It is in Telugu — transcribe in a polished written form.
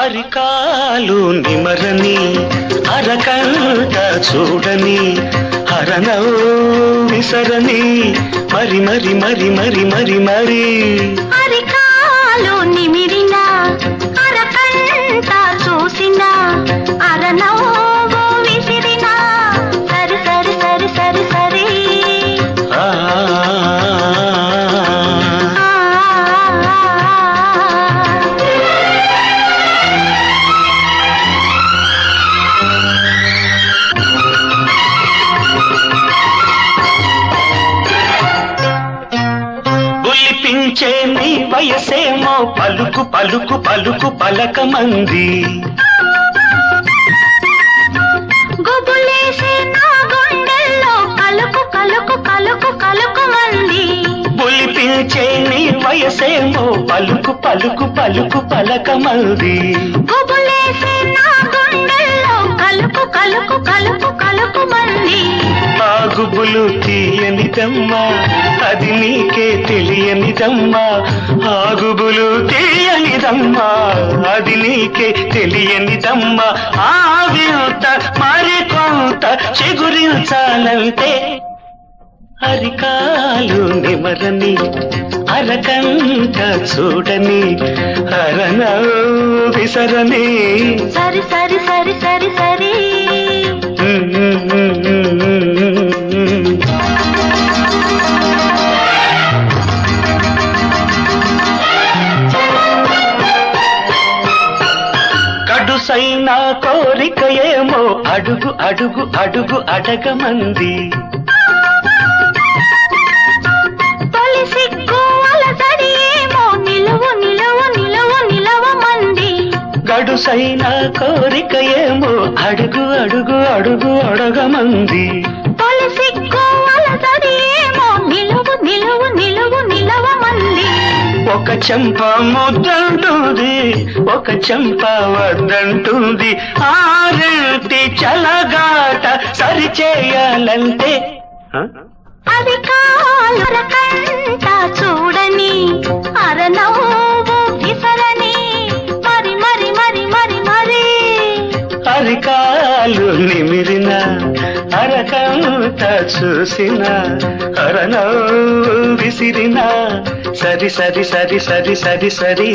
అరికాలు నిమరని అరకంట చూడని హరణం విసరని మరి మరి మరి మరి మరి మరి అరికాలు నిమిరిన అరకంట చూసిన అరణం విసిరిన సరి సరి సరి సరి సరి బుల్లిపించే నీ వయసేమో పలుకు పలుకు పలుకు పలకమంది గుబులేసే నా గుండెల్లో కలుకు కలుకు కలుకు కలుకు మంది బుల్లిపించే నీ వయసేమో పలుకు పలుకు పలుకు పలకమంది గుబులేసే నా గుండెల్లో కలుకు కలుకు కలుకు కలుకు మంది ఆ గుబులు తీయనిదమ్మా అది నీకే తెలియనిదమ్మా ఆ గుబులు తీయనిదమ్మా అది నీకే తెలియనిదమ్మా ఆ వింత మరి కొంత చిగురించాలంటే అరికాలు నిమరని అరకంట చూడని హరణ విసరని సరి సరి సరి సరి సరి కడుసైన కోరిక ఏమో అడుగు అడుగు అడుగు అడగమంది తొలి సిగ్గు అలసడి ఏమో నిలువు నిలువు నిలువు నిలవమంది గడుసైన కోరిక ఏమో అడుగు అడుగు అడుగు అడగమంది తొలి సిగ్గు అలసడి ఏమో నిలువు నిలువు నిలువు నిలవమంది ఒక చెంప ముద్దంటుంది ఒక చెంప వద్దంటుంది ఆరింటి చలగాట సరిచేయాలంటే అది కాలకంట చూడని అరనవ్వు విసరని మరి మరి మరి మరి మరి అరికాలు నిమిరిన అరకంట చూసిన హరణం విసిరిన సరి సరి సరి సరి సరి సరి